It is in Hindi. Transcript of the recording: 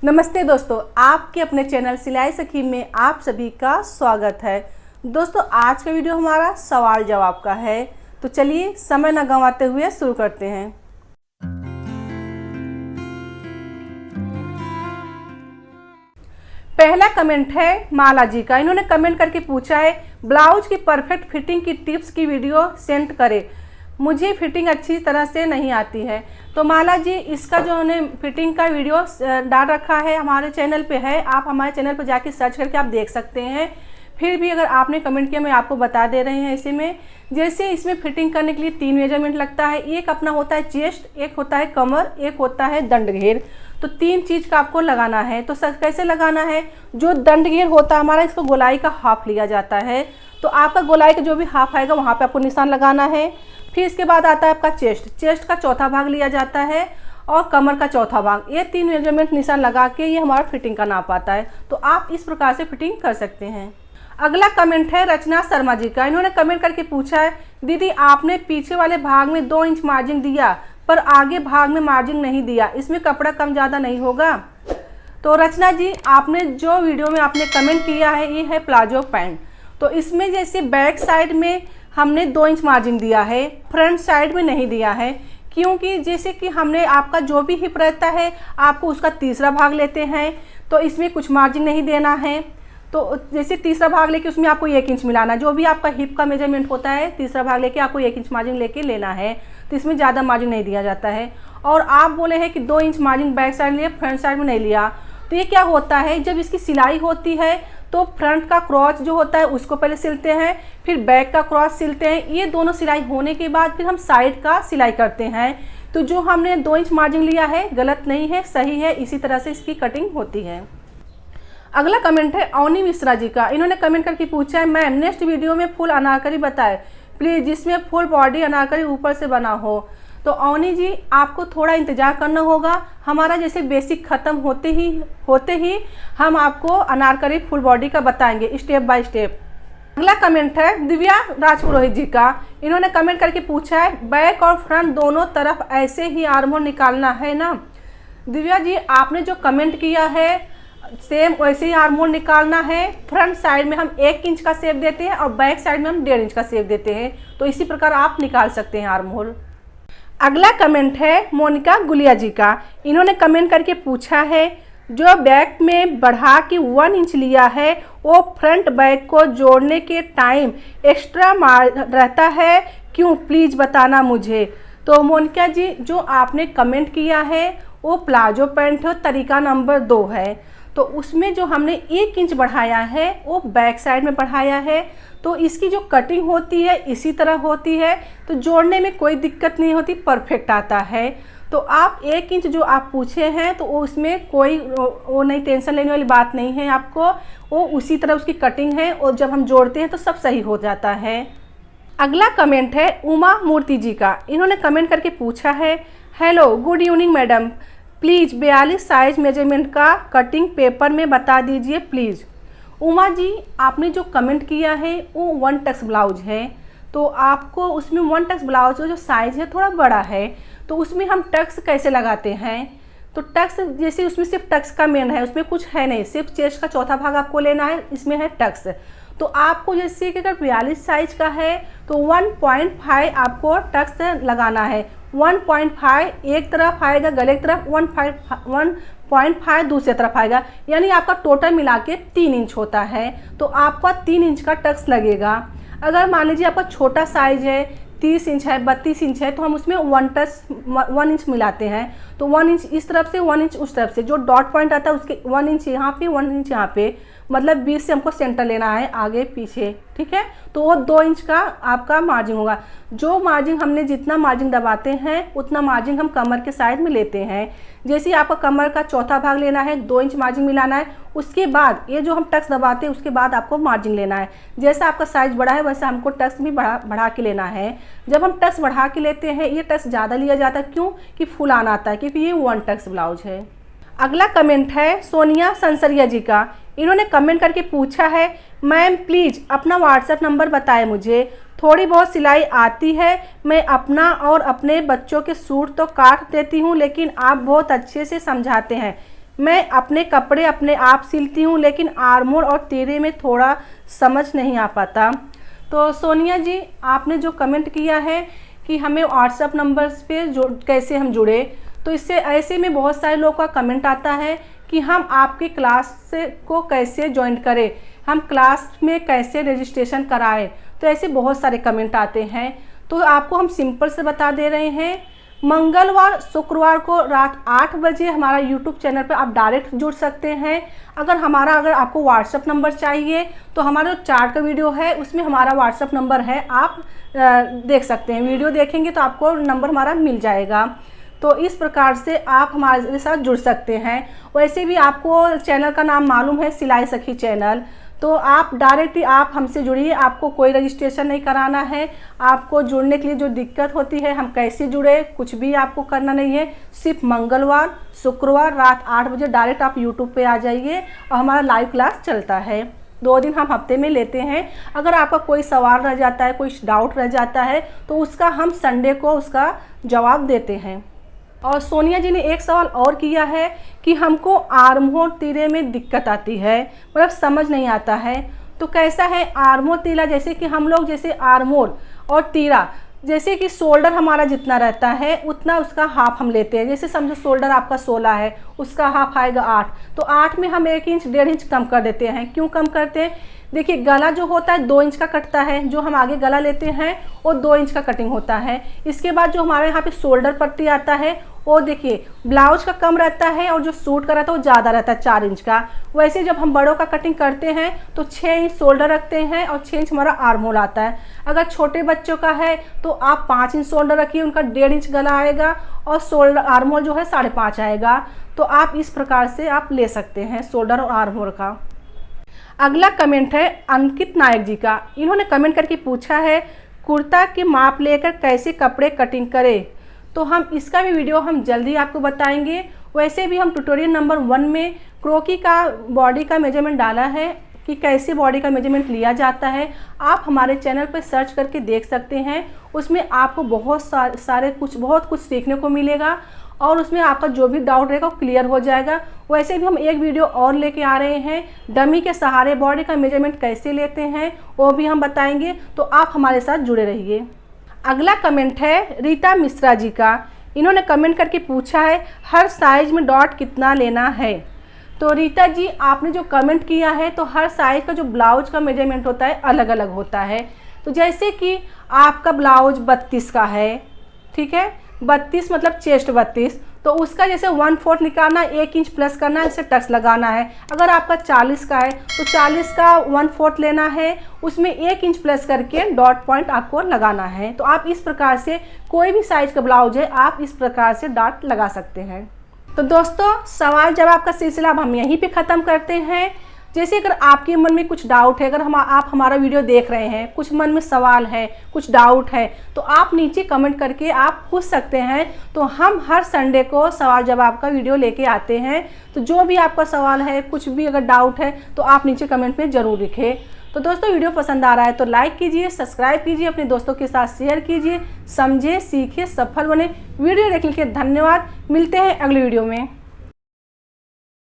नमस्ते दोस्तों, आपके अपने चैनल सिलाई सखी में आप सभी का स्वागत है। दोस्तों, आज का वीडियो हमारा सवाल जवाब का है, तो चलिए समय न गंवाते हुए शुरू करते हैं। पहला कमेंट है माला जी का। इन्होंने कमेंट करके पूछा है ब्लाउज की परफेक्ट फिटिंग की टिप्स की वीडियो सेंड करें, मुझे फिटिंग अच्छी तरह से नहीं आती है। तो माला जी, इसका जो उन्हें फिटिंग का वीडियो डाल रखा है हमारे चैनल पे है, आप हमारे चैनल पर जाके सर्च करके आप देख सकते हैं। फिर भी अगर आपने कमेंट किया, मैं आपको बता दे रहे हैं। इसी में जैसे इसमें फिटिंग करने के लिए 3 मेजरमेंट लगता है। एक अपना होता है चेस्ट, एक होता है कमर, एक होता है दंड घेर। तो 3 चीज़ का आपको लगाना है। तो कैसे लगाना है, जो दंड घेर होता है हमारा, इसको गोलाई का हाफ लिया जाता है। तो आपका गोलाई का जो भी हाफ आएगा वहाँ पे आपको निशान लगाना है। फिर इसके बाद आता है आपका चेस्ट का चौथा भाग लिया जाता है और कमर का चौथा भाग। ये 3 मेजरमेंट निशान लगा के ये हमारा फिटिंग का नाप आता है। तो आप इस प्रकार से फिटिंग कर सकते हैं। अगला कमेंट है रचना शर्मा जी का। इन्होंने कमेंट करके पूछा है दीदी, आपने पीछे वाले भाग में 2 इंच मार्जिन दिया पर आगे भाग में मार्जिन नहीं दिया, इसमें कपड़ा कम ज़्यादा नहीं होगा? तो रचना जी, आपने जो वीडियो में आपने कमेंट किया है ये है प्लाजो पैंट। तो इसमें जैसे बैक साइड में हमने 2 इंच मार्जिन दिया है, फ्रंट साइड में नहीं दिया है, क्योंकि जैसे कि हमने आपका जो भी हिप रहता है आपको उसका तीसरा भाग लेते हैं, तो इसमें कुछ मार्जिन नहीं देना है। तो जैसे तीसरा भाग लेके उसमें आपको 1 इंच मिलाना, जो भी आपका हिप का मेजरमेंट होता है तीसरा भाग लेके आपको 1 इंच मार्जिन लेके लेना है। तो इसमें ज़्यादा मार्जिन नहीं दिया जाता है। और आप बोले हैं कि 2 इंच मार्जिन बैक साइड लिया, फ्रंट साइड में नहीं लिया। तो ये क्या होता है, जब इसकी सिलाई होती है तो फ्रंट का क्रॉस जो होता है उसको पहले सिलते हैं, फिर बैक का क्रॉस सिलते हैं। ये दोनों सिलाई होने के बाद फिर हम साइड का सिलाई करते हैं। तो जो हमने 2 इंच मार्जिन लिया है गलत नहीं है, सही है। इसी तरह से इसकी कटिंग होती है। अगला कमेंट है अवनी मिश्रा जी का। इन्होंने कमेंट करके पूछा है मैम, नेक्स्ट वीडियो में फुल अनारकली बताएं प्लीज़, जिसमें फुल बॉडी अनारकली ऊपर से बना हो। तो अवनी जी, आपको थोड़ा इंतज़ार करना होगा। हमारा जैसे बेसिक ख़त्म होते ही हम आपको अनारकली फुल बॉडी का बताएंगे स्टेप बाय स्टेप। अगला कमेंट है दिव्या राजपुरोहित जी का। इन्होंने कमेंट करके पूछा है बैक और फ्रंट दोनों तरफ ऐसे ही आर्म होल निकालना है ना? दिव्या जी, आपने जो कमेंट किया है सेम वैसे ही आर्म होल निकालना है। फ्रंट साइड में हम 1 इंच का शेप देते हैं और बैक साइड में हम 1.5 इंच का शेप देते हैं। तो इसी प्रकार आप निकाल सकते हैं आर्म होल। अगला कमेंट है मोनिका गुलिया जी का। इन्होंने कमेंट करके पूछा है जो बैक में बढ़ा के 1 इंच लिया है वो फ्रंट बैक को जोड़ने के टाइम एक्स्ट्रा रहता है क्यों, प्लीज़ बताना मुझे। तो मोनिका जी, जो आपने कमेंट किया है वो प्लाजो पैंट है, तरीका नंबर 2 है। तो उसमें जो हमने 1 इंच बढ़ाया है वो बैक साइड में बढ़ाया है। तो इसकी जो कटिंग होती है इसी तरह होती है, तो जोड़ने में कोई दिक्कत नहीं होती, परफेक्ट आता है। तो आप 1 इंच जो आप पूछे हैं तो उसमें कोई वो नहीं, टेंशन लेने वाली बात नहीं है आपको। वो उसी तरह उसकी कटिंग है और जब हम जोड़ते हैं तो सब सही हो जाता है। अगला कमेंट है उमा मूर्ति जी का। इन्होंने कमेंट करके पूछा है hello good evening madam, please 42 size measurement का कटिंग पेपर में बता दीजिए प्लीज़। उमा जी, आपने जो कमेंट किया है वो 1 टक्स ब्लाउज है। तो आपको उसमें 1 टक्स ब्लाउज का जो साइज़ है थोड़ा बड़ा है। तो उसमें हम टक्स कैसे लगाते हैं, तो टक्स जैसे उसमें सिर्फ टक्स का मेन है, उसमें कुछ है नहीं, सिर्फ चेस्ट का चौथा भाग आपको लेना है, इसमें है टक्स। तो आपको जैसे कि अगर 42 साइज का है तो 1.5 आपको टक्स लगाना है। 1.5 एक तरफ आएगा गले की तरफ, 1.5 दूसरी तरफ आएगा, यानी आपका टोटल मिला के 3 इंच होता है। तो आपका 3 इंच का टक्स लगेगा। अगर मान लीजिए आपका छोटा साइज है, 30 इंच है, 32 इंच है, तो हम उसमें 1 इंच मिलाते हैं। तो 1 इंच इस तरफ से, 1 इंच उस तरफ से, जो डॉट पॉइंट आता है उसके 1 इंच यहाँ पे, 1 इंच यहाँ पे, मतलब 20 से हमको सेंटर लेना है आगे पीछे, ठीक है। तो वो 2 इंच का आपका मार्जिन होगा। जो मार्जिन हमने जितना मार्जिन दबाते हैं उतना मार्जिन हम कमर के साइड में लेते हैं। जैसे आपका कमर का चौथा भाग लेना है, 2 इंच मार्जिन मिलाना है, उसके बाद ये जो हम टक्स दबाते हैं उसके बाद आपको मार्जिन लेना है। जैसा आपका साइज बड़ा है वैसा हमको टक्स भी बढ़ा के लेना है। जब हम टक्स बढ़ा के लेते हैं, ये टक्स ज़्यादा लिया जाता है, क्यों कि फुल आना आता है, क्योंकि ये 1 टक्स ब्लाउज है। अगला कमेंट है सोनिया संसरिया जी का। इन्होंने कमेंट करके पूछा है मैम प्लीज़ अपना व्हाट्सएप नंबर बताएं, मुझे थोड़ी बहुत सिलाई आती है, मैं अपना और अपने बच्चों के सूट तो काट देती हूँ लेकिन आप बहुत अच्छे से समझाते हैं, मैं अपने कपड़े अपने आप सिलती हूँ, लेकिन आर्मोर और तिरे में थोड़ा समझ नहीं आ पाता। तो सोनिया जी, आपने जो कमेंट किया है कि हमें व्हाट्सएप नंबर्स पे कैसे हम जुड़े, तो इससे ऐसे में बहुत सारे लोगों का कमेंट आता है कि हम आपकी क्लास को कैसे ज्वाइन करें, हम क्लास में कैसे रजिस्ट्रेशन कराएं। तो ऐसे बहुत सारे कमेंट आते हैं। तो आपको हम सिंपल से बता दे रहे हैं, मंगलवार शुक्रवार को रात 8 बजे हमारा यूट्यूब चैनल पर आप डायरेक्ट जुड़ सकते हैं। अगर आपको व्हाट्सएप नंबर चाहिए तो हमारा जो चार्ट का वीडियो है उसमें हमारा व्हाट्सएप नंबर है, आप देख सकते हैं। वीडियो देखेंगे तो आपको नंबर हमारा मिल जाएगा। तो इस प्रकार से आप हमारे साथ जुड़ सकते हैं। वैसे भी आपको चैनल का नाम मालूम है, सिलाई सखी चैनल। तो आप डायरेक्टली आप हमसे जुड़िए, आपको कोई रजिस्ट्रेशन नहीं कराना है। आपको जुड़ने के लिए जो दिक्कत होती है, हम कैसे जुड़े, कुछ भी आपको करना नहीं है। सिर्फ मंगलवार शुक्रवार रात 8 बजे डायरेक्ट आप यूट्यूब पे आ जाइए और हमारा लाइव क्लास चलता है। 2 दिन हम हफ्ते में लेते हैं। अगर आपका कोई सवाल रह जाता है, कोई डाउट रह जाता है, तो उसका हम संडे को उसका जवाब देते हैं। और सोनिया जी ने एक सवाल और किया है कि हमको आर्महोल तीरे में दिक्कत आती है, मतलब समझ नहीं आता है। तो कैसा है आर्महोल तीरा, जैसे कि हम लोग जैसे आर्महोल और तीरा, जैसे कि शोल्डर हमारा जितना रहता है उतना उसका हाफ हम लेते हैं। जैसे समझो शोल्डर आपका 16 है, उसका हाफ आएगा 8, तो 8 में हम 1 इंच 1.5 इंच कम कर देते हैं। क्यों कम करते हैं? देखिए, गला जो होता है 2 इंच का कटता है, जो हम आगे गला लेते हैं वो 2 इंच का कटिंग होता है। इसके बाद जो हमारे यहाँ पे शोल्डर पट्टी आता है वो देखिए ब्लाउज का कम रहता है और जो सूट का रहता है वो ज़्यादा रहता है 4 इंच का। वैसे जब हम बड़ों का कटिंग करते हैं तो 6 इंच शोल्डर रखते हैं और 6 इंच हमारा आर्महोल आता है। अगर छोटे बच्चों का है तो आप 5 इंच शोल्डर रखिए, उनका 1.5 इंच गला आएगा और शोल्डर आर्महोल जो है 5.5 आएगा। तो आप इस प्रकार से आप ले सकते हैं शोल्डर और आर्महोल का। अगला कमेंट है अंकित नायक जी का। इन्होंने कमेंट करके पूछा है, कुर्ता की माप लेकर कैसे कपड़े कटिंग करें। तो हम इसका भी वीडियो हम जल्दी आपको बताएंगे। वैसे भी हम ट्यूटोरियल नंबर 1 में क्रोकी का बॉडी का मेजरमेंट डाला है कि कैसे बॉडी का मेजरमेंट लिया जाता है। आप हमारे चैनल पर सर्च करके देख सकते हैं, उसमें आपको बहुत कुछ सीखने को मिलेगा और उसमें आपका जो भी डाउट रहेगा वो क्लियर हो जाएगा। वैसे भी हम एक वीडियो और लेके आ रहे हैं, डमी के सहारे बॉडी का मेजरमेंट कैसे लेते हैं वो भी हम बताएंगे। तो आप हमारे साथ जुड़े रहिए। अगला कमेंट है रीता मिश्रा जी का। इन्होंने कमेंट करके पूछा है, हर साइज में डॉट कितना लेना है। तो रीता जी, आपने जो कमेंट किया है तो हर साइज का जो ब्लाउज का मेजरमेंट होता है अलग अलग होता है। तो जैसे कि आपका ब्लाउज 32 का है, ठीक है, 32 मतलब चेस्ट 32, तो उसका जैसे 1/4 निकालना, 1 इंच प्लस करना है, इसे टक्स लगाना है। अगर आपका 40 का है तो 40 का 1/4 लेना है, उसमें 1 इंच प्लस करके डॉट पॉइंट आपको लगाना है। तो आप इस प्रकार से कोई भी साइज का ब्लाउज है आप इस प्रकार से डॉट लगा सकते हैं। तो दोस्तों, सवाल जवाब का सिलसिला अब हम यहीं पे ख़त्म करते हैं। जैसे अगर आपके मन में कुछ डाउट है, अगर आप हमारा वीडियो देख रहे हैं, कुछ मन में सवाल है, कुछ डाउट है, तो आप नीचे कमेंट करके आप पूछ सकते हैं। तो हम हर संडे को सवाल जवाब का वीडियो लेके आते हैं। तो जो भी आपका सवाल है, कुछ भी अगर डाउट है तो आप नीचे कमेंट में ज़रूर लिखें। तो दोस्तों, वीडियो पसंद आ रहा है तो लाइक कीजिए, सब्सक्राइब कीजिए, अपने दोस्तों के साथ शेयर कीजिए। समझे, सीखे, सफल बने। वीडियो देखने के लिए धन्यवाद। मिलते हैं अगले वीडियो में।